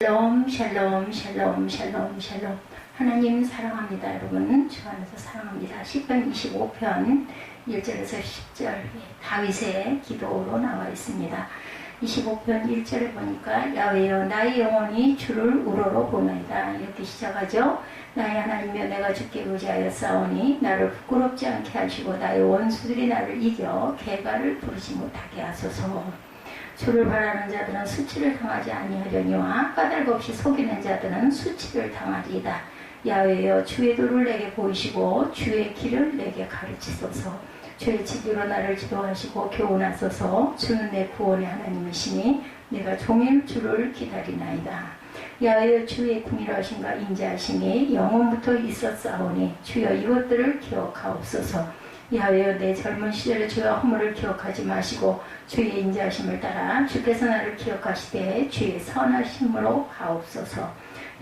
샬롬 샬롬 샬롬 샬롬 샬롬. 하나님 사랑합니다. 여러분 주 안에서 사랑합니다. 시편 25편 1절에서 10절 다윗의 기도로 나와 있습니다. 25편 1절에 보니까 야훼여 나의 영혼이 주를 우러러 보나이다 이렇게 시작하죠. 나의 하나님이여 내가 주께 의지하여 싸우니 나를 부끄럽지 않게 하시고 나의 원수들이 나를 이겨 개가를 부르지 못하게 하소서. 주를 바라는 자들은 수치를 당하지 아니하려니와 까닭 없이 속이는 자들은 수치를 당하리이다. 야훼여 주의 도를 내게 보이시고 주의 길을 내게 가르치소서. 주의 진리로 나를 지도하시고 교훈하소서. 주는 내 구원의 하나님이시니 내가 종일 주를 기다리나이다. 야훼여 주의 궁일하신가 인자하시니 영원부터 있었사오니 주여 이것들을 기억하옵소서. 야훼여 내 젊은 시절에 주의 허물을 기억하지 마시고 주의 인자하심을 따라 주께서 나를 기억하시되 주의 선하심으로 가옵소서.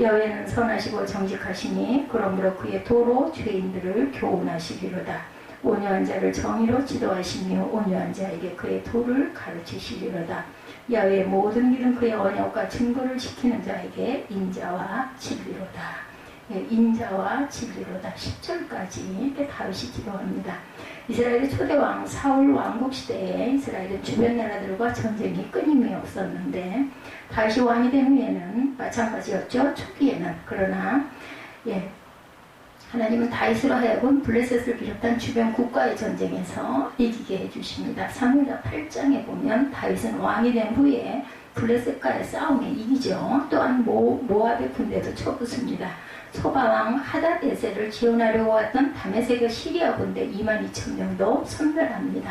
야훼는 선하시고 정직하시니 그러므로 그의 도로 죄인들을 교훈하시리로다. 온유한 자를 정의로 지도하시며 온유한 자에게 그의 도를 가르치시리로다. 야훼의 모든 길은 그의 언약과 증거를 지키는 자에게 인자와 진리로다. 인자와 진리로다. 10절까지 다윗이 기도합니다. 이스라엘의 초대왕 사울 왕국 시대에 이스라엘은 주변 나라들과 전쟁이 끊임이 없었는데 다윗이 왕이 된 후에는 마찬가지였죠. 초기에는. 그러나 하나님은 다윗으로 하여금 블레셋을 비롯한 주변 국가의 전쟁에서 이기게 해주십니다. 사무엘하 8장에 보면 다윗은 왕이 된 후에 블레셋과의 싸움에 이기죠. 또한 모압의 군대도 쳐붙습니다. 소바왕 하닷에셀을 지원하려고 왔던 다메섹의 시리아 군대 22,000명도 섬멸합니다.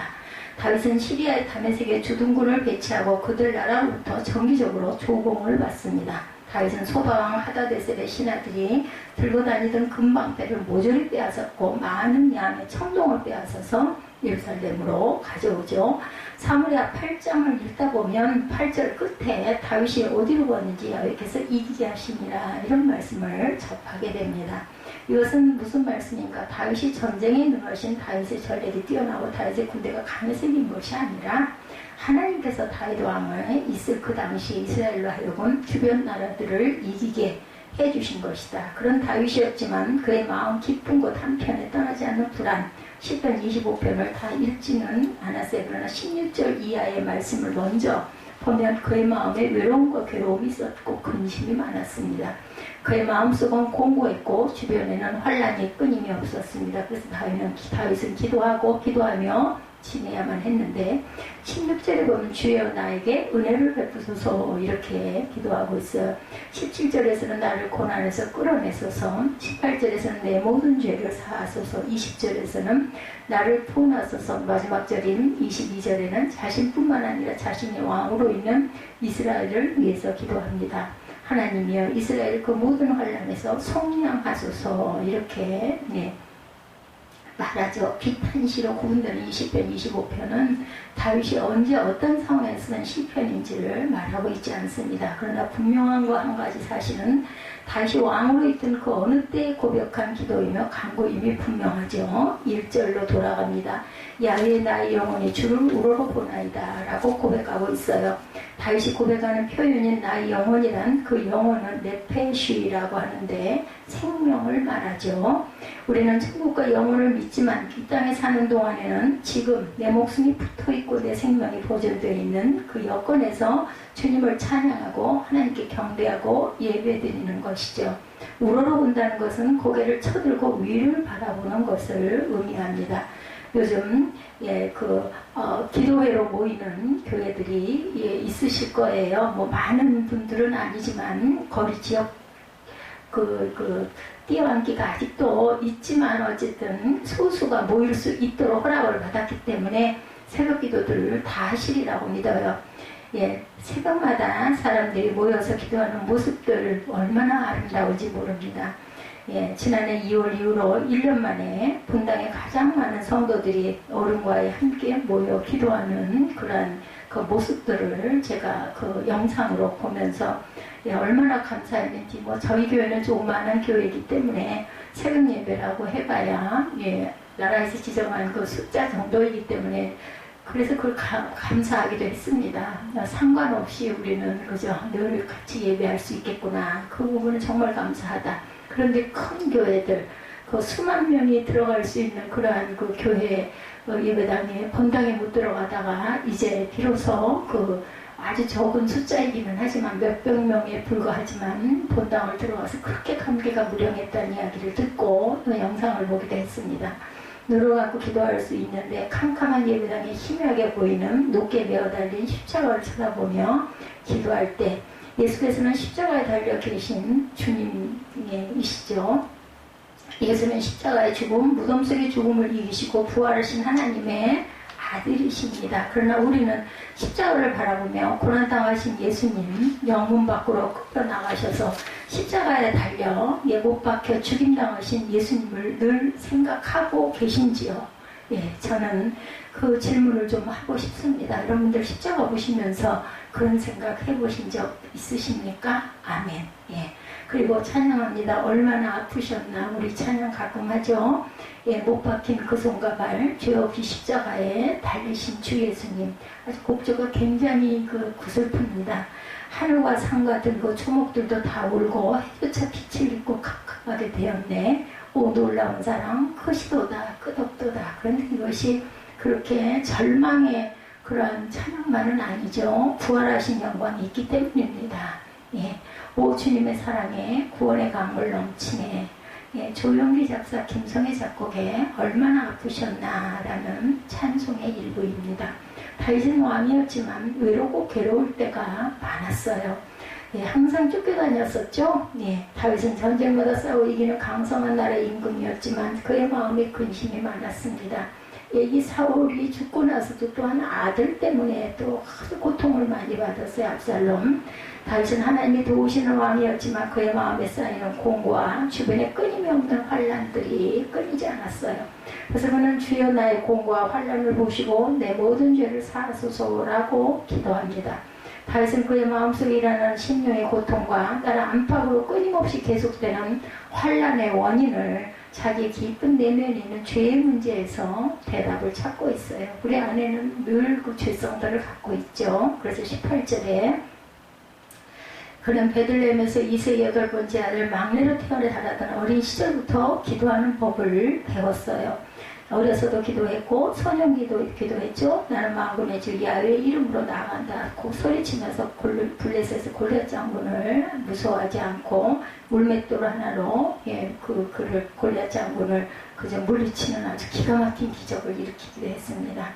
다윗은 시리아의 다메섹에 주둔군을 배치하고 그들 나라로부터 정기적으로 조공을 받습니다. 다윗은 소바왕 하닷에셀의 신하들이 들고 다니던 금방패를 모조리 빼앗았고 많은 양의 청동을 빼앗아서 예루살렘으로 가져오죠. 사무엘하 8장을 읽다 보면 8절 끝에 다윗이 어디로 갔는지 여호와께서 이기게 하시니라 이런 말씀을 접하게 됩니다. 이것은 무슨 말씀인가? 다윗이 전쟁에 능하신 다윗의 전략이 뛰어나고 다윗의 군대가 강해서 이긴 것이 아니라 하나님께서 다윗 왕을 있을 그 당시 이스라엘로 하여금 주변 나라들을 이기게 해주신 것이다. 그런 다윗이었지만 그의 마음 깊은 곳 한편에 떠나지 않는 불안, 시편 25편을 다 읽지는 않았어요. 그러나 16절 이하의 말씀을 먼저 보면 그의 마음에 외로움과 괴로움이 있었고 근심이 많았습니다. 그의 마음속은 공고했고 주변에는 환란이 끊임이 없었습니다. 그래서 다윗은 기도하며 지내야만 했는데 16절에 보면 주여 나에게 은혜를 베푸소서 이렇게 기도하고 있어요. 17절에서는 나를 고난에서 끌어내소서, 18절에서는 내 모든 죄를 사하소서, 20절에서는 나를 구원하소서, 마지막 절인 22절에는 자신뿐만 아니라 자신이 왕으로 있는 이스라엘을 위해서 기도합니다. 하나님이여 이스라엘 그 모든 환란에서 속량하소서 이렇게 말하죠. 비탄시로 구분되는 20편, 25편은 다윗이 언제 어떤 상황에 쓰는 시편인지를 말하고 있지 않습니다. 그러나 분명한 거 한 가지 사실은 다윗이 왕으로 있던 그 어느 때에 고백한 기도이며 간구임이 분명하죠. 1절로 돌아갑니다. 야훼 나의 영혼이 주를 우러러 보나이다 라고 고백하고 있어요. 다윗이 고백하는 표현인 나의 영혼이란 그 영혼은 네페쉬라고 하는데 생명을 말하죠. 우리는 천국과 영혼을 믿지만 이 땅에 사는 동안에는 지금 내 목숨이 붙어있고 내 생명이 보존되어 있는 그 여건에서 주님을 찬양하고 하나님께 경배하고 예배드리는 것이죠. 우러러 본다는 것은 고개를 쳐들고 위를 바라보는 것을 의미합니다. 요즘 기도회로 모이는 교회들이 있으실 거예요. 많은 분들은 아니지만 거리 지역 뛰어앉기가 아직도 있지만 어쨌든 소수가 모일 수 있도록 허락을 받았기 때문에 새벽 기도들을 다 하시리라고 믿어요. 새벽마다 사람들이 모여서 기도하는 모습들 얼마나 아름다운지 모릅니다. 지난해 2월 이후로 1년 만에 분당에 가장 많은 성도들이 어른과 함께 모여 기도하는 그런 그 모습들을 제가 그 영상으로 보면서 얼마나 감사했는지. 저희 교회는 조그마한 교회이기 때문에 새벽 예배라고 해봐야 나라에서 지정한 그 숫자 정도이기 때문에 그래서 그걸 감사하기도 했습니다. 상관없이 우리는 그죠 늘 같이 예배할 수 있겠구나. 그 부분은 정말 감사하다. 그런데 큰 교회들 그 수만 명이 들어갈 수 있는 그러한 그 교회 예배당에 본당에 못 들어가다가 이제 비로소 그 아주 적은 숫자이기는 하지만 몇백 명에 불과하지만 본당을 들어가서 그렇게 감개가 무량했다는 이야기를 듣고 그 영상을 보기도 했습니다. 누워갖고 기도할 수 있는데 캄캄한 예배당에 희미하게 보이는 높게 메어달린 십자가를 쳐다보며 기도할 때 예수께서는 십자가에 달려 계신 주님이시죠. 예수는 십자가의 죽음, 무덤 속의 죽음을 이기시고 부활하신 하나님의 아들이십니다. 그러나 우리는 십자가를 바라보며 고난당하신 예수님 영문 밖으로 끌어나가셔서 십자가에 달려 못 박혀 죽임당하신 예수님을 늘 생각하고 계신지요? 예, 저는 그 질문을 좀 하고 싶습니다. 여러분들 십자가 보시면서 그런 생각 해보신 적 있으십니까? 아멘. 예. 그리고 찬양합니다. 얼마나 아프셨나. 우리 찬양 가끔 하죠. 예, 못 박힌 그 손과 발, 죄 없이 십자가에 달리신 주 예수님. 아주 곡조가 굉장히 그 구슬픕니다. 하늘과 산과 들고 초목들도 다 울고 해조차 빛을 입고 캄캄하게 되었네. 오 놀라운 사랑 크시도다 끄덕도다. 그런데 이것이 그렇게 절망의 그러한 찬양만은 아니죠. 부활하신 영광이 있기 때문입니다. 예. 오 주님의 사랑에 구원의 강물 넘치네. 예, 조영기 작사 김성애 작곡에 얼마나 아프셨나라는 찬송의 일부입니다. 다윗은 왕이었지만 외롭고 괴로울 때가 많았어요. 예, 항상 쫓겨다녔었죠. 예, 다윗은 전쟁마다 싸워 이기는 강성한 나라의 임금이었지만 그의 마음에 근심이 많았습니다. 예, 이 사울이 죽고 나서도 또한 아들 때문에 또 아주 고통을 많이 받았어요. 압살롬. 다윗은 하나님이 도우시는 왕이었지만 그의 마음에 쌓이는 공고와 주변에 끊임이 없는 환난들이 끊이지 않았어요. 그래서 그는 주여 나의 공고와 환난을 보시고 내 모든 죄를 사하소서라고 기도합니다. 다윗은 그의 마음속에 일어나는 심령의 고통과 나라 안팎으로 끊임없이 계속되는 환난의 원인을 자기 깊은 내면에 있는 죄의 문제에서 대답을 찾고 있어요. 우리 안에는 늘 그 죄성들을 갖고 있죠. 그래서 18절에 그는 베들레헴에서 이세의 8번째 아들 막내로 태어나 자라던 어린 시절부터 기도하는 법을 배웠어요. 어려서도 기도했고 소년기도 기도했죠. 나는 만군의 주 야훼의 이름으로 나아간다. 고 소리치면서 블레셋의 골리앗 장군을 무서워하지 않고 물맷돌 하나로 그를 골리앗 장군을 그저 물리치는 아주 기가 막힌 기적을 일으키기도 했습니다.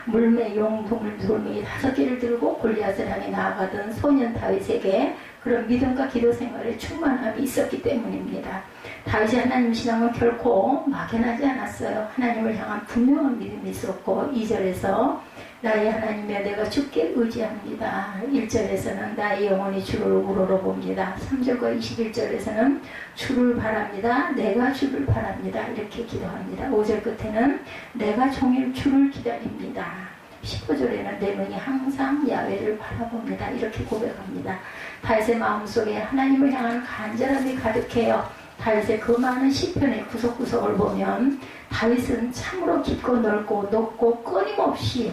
물매 용동물 돌멩이 5개를 들고 골리앗을 향해 나아가던 소년 다윗에게 그런 믿음과 기도 생활에 충만함이 있었기 때문입니다. 다윗의 하나님 신앙은 결코 막연하지 않았어요. 하나님을 향한 분명한 믿음이 있었고 2절에서 나의 하나님이여 내가 주께 의지합니다. 1절에서는 나의 영혼이 주를 우러러봅니다. 3절과 21절에서는 주를 바랍니다. 내가 주를 바랍니다. 이렇게 기도합니다. 5절 끝에는 내가 종일 주를 기다립니다. 15절에는 내 눈이 항상 야훼를 바라봅니다. 이렇게 고백합니다. 다윗의 마음속에 하나님을 향한 간절함이 가득해요. 다윗의 그 많은 시편의 구석구석을 보면 다윗은 참으로 깊고 넓고 높고 끊임없이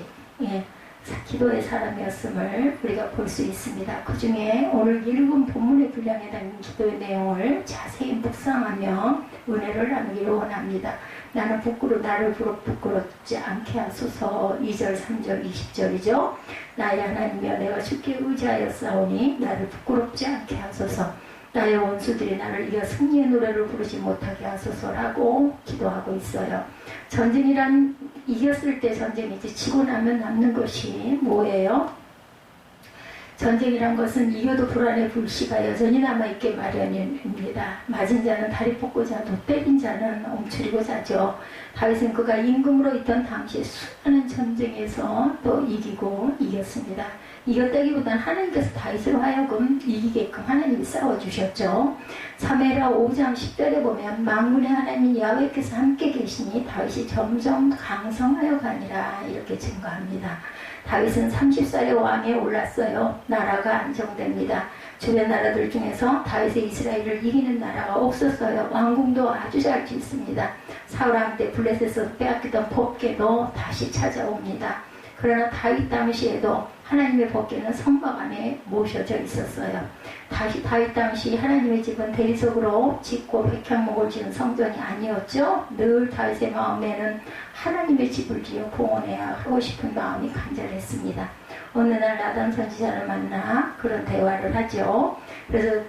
기도의 사람이었음을 우리가 볼 수 있습니다. 그 중에 오늘 읽은 본문의 분량에 담긴 기도의 내용을 자세히 묵상하며 은혜를 나누기를 원합니다. 나는 나를 부끄럽지 않게 하소서. 2절, 3절, 20절이죠. 나의 하나님이여 내가 주께 의지하여 싸우니 나를 부끄럽지 않게 하소서. 나의 원수들이 나를 이겨 승리의 노래를 부르지 못하게 하소서라고 기도하고 있어요. 전쟁이란 이겼을 때 전쟁이지 지고 나면 남는 것이 뭐예요? 전쟁이란 것은 이겨도 불안의 불씨가 여전히 남아있게 마련입니다. 맞은 자는 다리 뻗고 자도 때린 자는 엉추리고 자죠. 다윗은 그가 임금으로 있던 당시 수많은 전쟁에서 또 이겼습니다. 이겼다기보다는 하나님께서 다윗으로 하여금 이기게끔 하나님이 싸워주셨죠. 사무엘하 5장 10절에 보면 만군의 하나님 야훼께서 함께 계시니 다윗이 점점 강성하여 가니라 이렇게 증거합니다. 다윗은 30살에 왕에 올랐어요. 나라가 안정됩니다. 주변 나라들 중에서 다윗의 이스라엘을 이기는 나라가 없었어요. 왕궁도 아주 잘 짓습니다. 사울왕 때 블레셋에서 빼앗기던 법궤도 다시 찾아옵니다. 그러나 다윗 당시에도 하나님의 법궤는 성막 안에 모셔져 있었어요. 다윗 당시 하나님의 집은 대리석으로 짓고 백향목을 지은 성전이 아니었죠. 늘 다윗의 마음에는 하나님의 집을 지어 봉헌해야 하고 싶은 마음이 간절했습니다. 어느 날 나단 선지자를 만나 그런 대화를 하죠. 그래서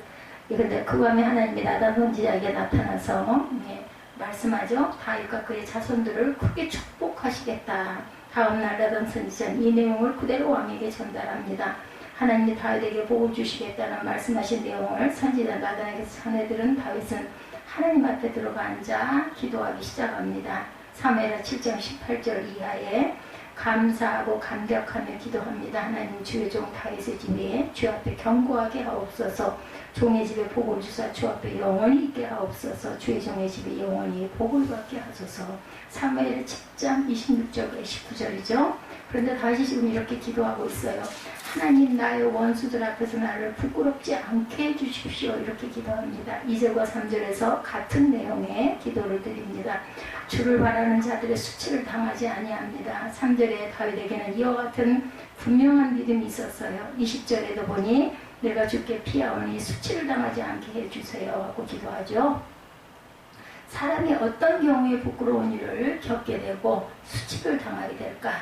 근데 그 밤에 하나님이 나단 선지자에게 나타나서 말씀하죠. 다윗과 그의 자손들을 크게 축복하시겠다. 다음날 나단 선지자는 이 내용을 그대로 왕에게 전달합니다. 하나님이 다윗에게 복을 주시겠다는 말씀하신 내용을 선지자 나단에게 전해들은 다윗은 하나님 앞에 들어가 앉아 기도하기 시작합니다. 사무엘하 7장 18절 이하에 감사하고 감격하며 기도합니다. 하나님 주의 종 다윗의 집에 주 앞에 견고하게 하옵소서. 종의 집에 복을 주사 주 앞에 영원히 있게 하옵소서. 주의 종의 집에 영원히 복을 받게 하소서. 사무엘 10장 26절 19절이죠. 그런데 다시 지금 이렇게 기도하고 있어요. 하나님 나의 원수들 앞에서 나를 부끄럽지 않게 해주십시오. 이렇게 기도합니다. 2절과 3절에서 같은 내용의 기도를 드립니다. 주를 바라는 자들의 수치를 당하지 아니합니다. 3절에 다윗에게는 이와 같은 분명한 믿음이 있었어요. 20절에도 보니 내가 주께 피하오니 수치를 당하지 않게 해주세요 하고 기도하죠. 사람이 어떤 경우에 부끄러운 일을 겪게 되고 수치를 당하게 될까?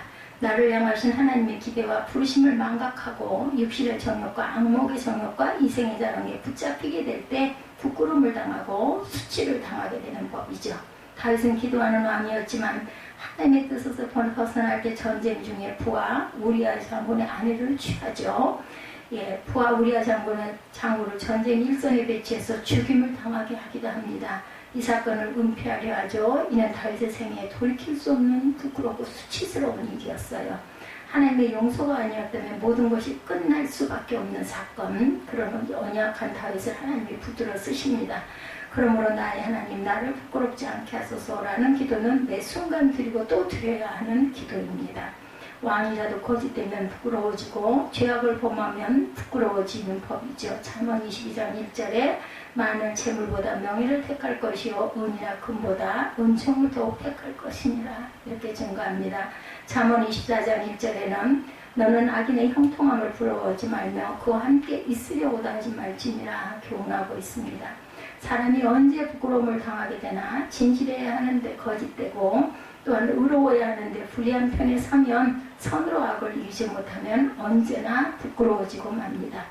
나를 향하신 하나님의 기대와 부르심을 망각하고 육신의 정욕과 악목의 정욕과 이생의 자랑에 붙잡히게 될 때 부끄러움을 당하고 수치를 당하게 되는 법이죠. 다윗은 기도하는 왕이었지만 하나님의 뜻에서 벗어날 때 전쟁 중에 부하 우리아 장군의 아내를 취하죠. 부하 우리아 장군을 전쟁 일선에 배치해서 죽임을 당하게 하기도 합니다. 이 사건을 은폐하려 하죠. 이는 다윗의 생애에 돌이킬 수 없는 부끄럽고 수치스러운 일이었어요. 하나님의 용서가 아니었다면 모든 것이 끝날 수밖에 없는 사건. 그런 언약한 다윗을 하나님이 붙들어 쓰십니다. 그러므로 나의 하나님 나를 부끄럽지 않게 하소서라는 기도는 매 순간 드리고 또 드려야 하는 기도입니다. 왕이라도 거짓되면 부끄러워지고 죄악을 범하면 부끄러워지는 법이죠. 잠언 22장 1절에 많은 재물보다 명예를 택할 것이요 은이나 금보다 은총을 더욱 택할 것이니라 이렇게 증거합니다. 잠언 24장 1절에는 너는 악인의 형통함을 부러워하지 말며 그와 함께 있으려고도 하지 말지니라 교훈하고 있습니다. 사람이 언제 부끄러움을 당하게 되나 진실해야 하는데 거짓되고 또한 의로워야 하는데 불의한 편에 서면 선으로 악을 이기지 못하면 언제나 부끄러워지고 맙니다.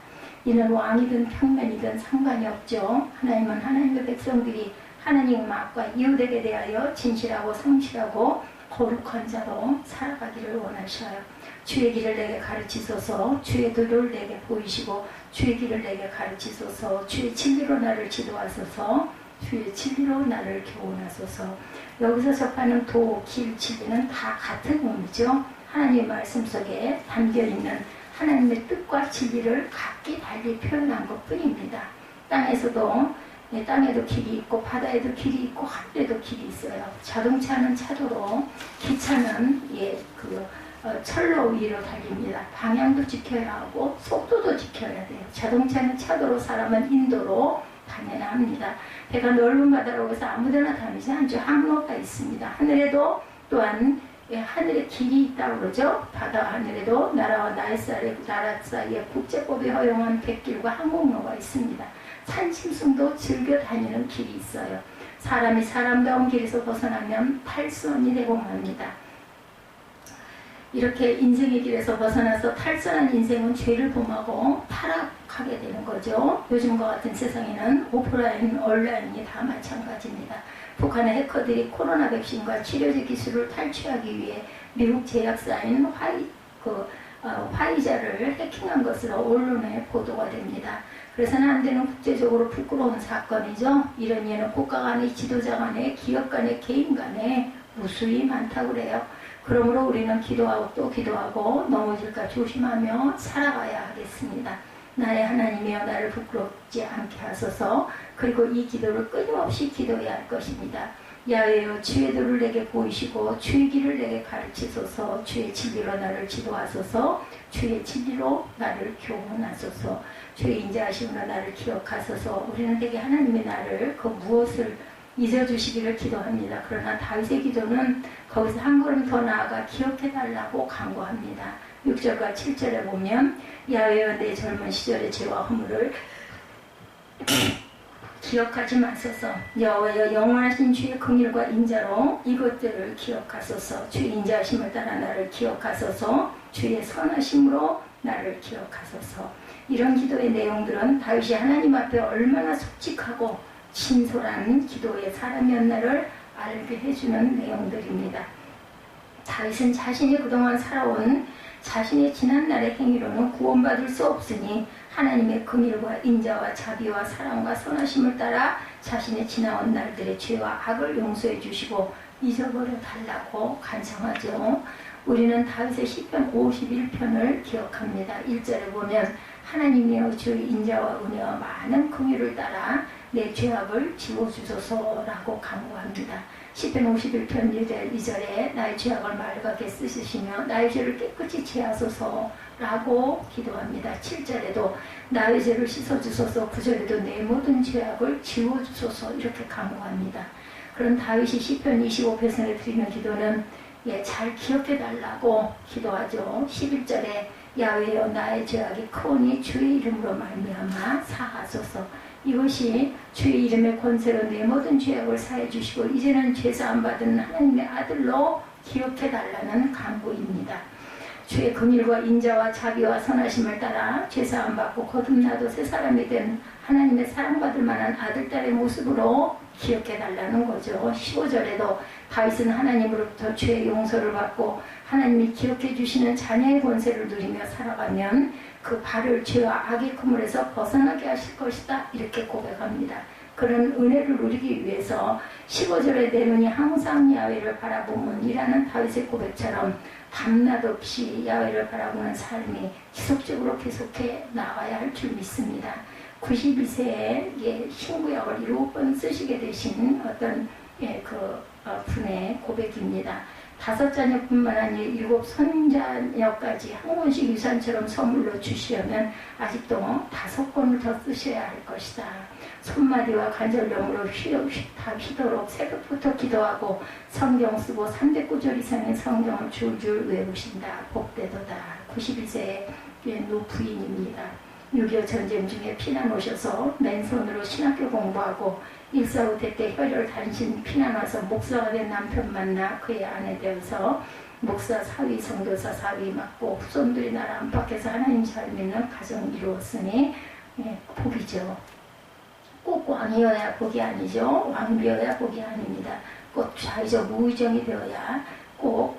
이는 왕이든 평면이든 상관이 없죠. 하나님은 하나님의 백성들이 하나님의 마음과 이웃에게 대하여 진실하고 성실하고 거룩한 자로 살아가기를 원하셔요. 주의 길을 내게 가르치소서. 주의 도를 내게 보이시고 주의 길을 내게 가르치소서. 주의 진리로 나를 지도하소서. 주의 진리로 나를 교훈하소서. 여기서 접하는 도, 길, 진리는 다 같은 의미죠. 하나님의 말씀 속에 담겨있는 하나님의 뜻과 진리를 각기 달리 표현한 것뿐입니다. 땅에도 길이 있고 바다에도 길이 있고 하늘에도 길이 있어요. 자동차는 차도로, 기차는 철로 위로 달립니다. 방향도 지켜야 하고 속도도 지켜야 돼요. 자동차는 차도로, 사람은 인도로 다녀야 합니다. 배가 넓은 바다라고 해서 아무데나 다니지 않죠. 항로가 있습니다. 하늘에도 또한 하늘에 길이 있다고 그러죠. 바다와 하늘에도 나라와 나라 사이에 국제법이 허용한 백길과 항공로가 있습니다. 산짐승도 즐겨 다니는 길이 있어요. 사람이 사람다운 길에서 벗어나면 탈선이 되고 맙니다. 이렇게 인생의 길에서 벗어나서 탈선한 인생은 죄를 범하고 타락하게 되는 거죠. 요즘과 같은 세상에는 오프라인, 온라인이 다 마찬가지입니다. 북한의 해커들이 코로나 백신과 치료제 기술을 탈취하기 위해 미국 제약사인 화이자를 해킹한 것으로 언론에 보도가 됩니다. 그래서는 안 되는 국제적으로 부끄러운 사건이죠. 이런 예는 국가 간의 지도자 간의 기업 간의 개인 간에 무수히 많다고 그래요. 그러므로 우리는 기도하고 또 기도하고 넘어질까 조심하며 살아가야 하겠습니다. 나의 하나님이여 나를 부끄럽지 않게 하소서. 그리고 이 기도를 끊임없이 기도해야 할 것입니다. 야훼여 주의 도를 내게 보이시고 주의 길을 내게 가르치소서. 주의 진리로 나를 지도하소서. 주의 진리로 나를 교훈하소서. 주의 인자하심으로 나를 기억하소서. 우리는 되게 하나님의 나를 그 무엇을 잊어주시기를 기도합니다. 그러나 다윗의 기도는 거기서 한 걸음 더 나아가 기억해달라고 간구합니다. 6절과 7절에 보면 야훼여 내 젊은 시절의 죄와 허물을 기억하지 마소서. 여호와여 영원하신 주의 긍휼과 인자로 이것들을 기억하소서. 주의 인자하심을 따라 나를 기억하소서. 주의 선하심으로 나를 기억하소서. 이런 기도의 내용들은 다윗이 하나님 앞에 얼마나 솔직하고 진솔한 기도의 사람이었나를 알게 해주는 내용들입니다. 다윗은 자신이 그동안 살아온 자신의 지난날의 행위로는 구원받을 수 없으니 하나님의 긍휼과 인자와 자비와 사랑과 선하심을 따라 자신의 지나온 날들의 죄와 악을 용서해 주시고 잊어버려 달라고 간청하죠. 우리는 다윗의 시편 51편을 기억합니다. 1절에 보면 하나님이여 주의 인자와 은혜와 많은 긍휼을 따라 내 죄악을 지워주소서라고 간구합니다. 시편 51편 2절에 나의 죄악을 맑게 씻으시며 나의 죄를 깨끗이 제하소서라고 기도합니다. 7절에도 나의 죄를 씻어주소서, 9절에도 내 모든 죄악을 지워주소서 이렇게 간구합니다. 그런 다윗이 시편 25편에 드리는 기도는 잘 기억해달라고 기도하죠. 11절에 야훼여 나의 죄악이 크오니 주의 이름으로 말미암아 사하소서. 이것이 주의 이름의 권세로 내 모든 죄악을 사해 주시고 이제는 죄사함 받은 하나님의 아들로 기억해달라는 간구입니다. 주의 긍휼과 인자와 자비와 선하심을 따라 죄사함 받고 거듭나도 새 사람이 된 하나님의 사랑받을 만한 아들, 딸의 모습으로 기억해달라는 거죠. 15절에도 다윗은 하나님으로부터 죄의 용서를 받고 하나님이 기억해 주시는 자녀의 권세를 누리며 살아가면 그 발을 죄와 악의 그물에서 벗어나게 하실 것이다 이렇게 고백합니다. 그런 은혜를 누리기 위해서 15절에 내 눈이 항상 야훼를 바라보문이라는 다윗의 고백처럼 밤낮 없이 야훼를 바라보는 삶이 지속적으로 계속해 나가야 할 줄 믿습니다. 92세에 신구약을 7번 쓰시게 되신 어떤 분의 고백입니다. 5자녀뿐만 아니라 7 손자녀까지 한 권씩 유산처럼 선물로 주시려면 아직도 5권을 더 쓰셔야 할 것이다. 손마디와 간절령으로 휘도록 새벽부터 기도하고 성경 쓰고 300구절 이상의 성경을 줄줄 외우신다. 복되도다. 91세의 노 부인입니다. 6.25 전쟁 중에 피난 오셔서 맨손으로 신학교 공부하고 1.45 때 혈혈 단신 피난 와서 목사가 된 남편 만나 그의 아내 되어서 목사 사위, 선교사 사위 맡고 후손들이 나를 안팎에서 하나님 잘 믿는 가정을 이루었으니 복이죠. 꼭 왕이어야 복이 아니죠. 왕비여야 복이 아닙니다. 꼭 좌의적 우의정이 되어야 꼭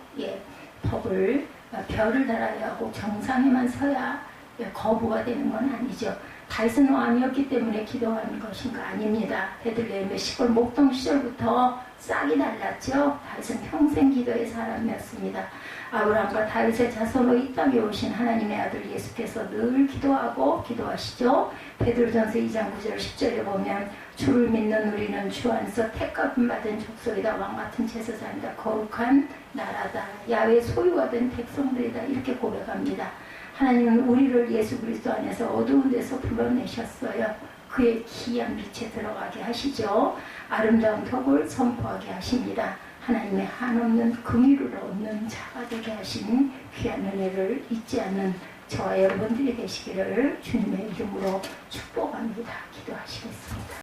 별을 달아야 하고 정상에만 서야 거부가 되는 건 아니죠. 다윗은 왕이었기 때문에 기도하는 것인가? 아닙니다. 베들레헴의 시골 목동 시절부터 싹이 달랐죠. 다윗은 평생 기도의 사람이었습니다. 아브라함과 다윗의 자손으로 이 땅에 오신 하나님의 아들 예수께서 늘 기도하고 기도하시죠. 베드로전서 2장 9절 10절에 보면 주를 믿는 우리는 주 안에서 택감 받은 족속이다. 왕같은 제사장이다. 거룩한 나라다. 야훼 소유가 된 백성들이다. 이렇게 고백합니다. 하나님은 우리를 예수 그리스도 안에서 어두운 데서 불러내셨어요. 그의 기이한 빛에 들어가게 하시죠. 아름다운 덕을 선포하게 하십니다. 하나님의 한없는 긍휼을 얻는 자가 되게 하신 귀한 은혜를 잊지 않는 저와 여러분들이 되시기를 주님의 이름으로 축복합니다. 기도하시겠습니다.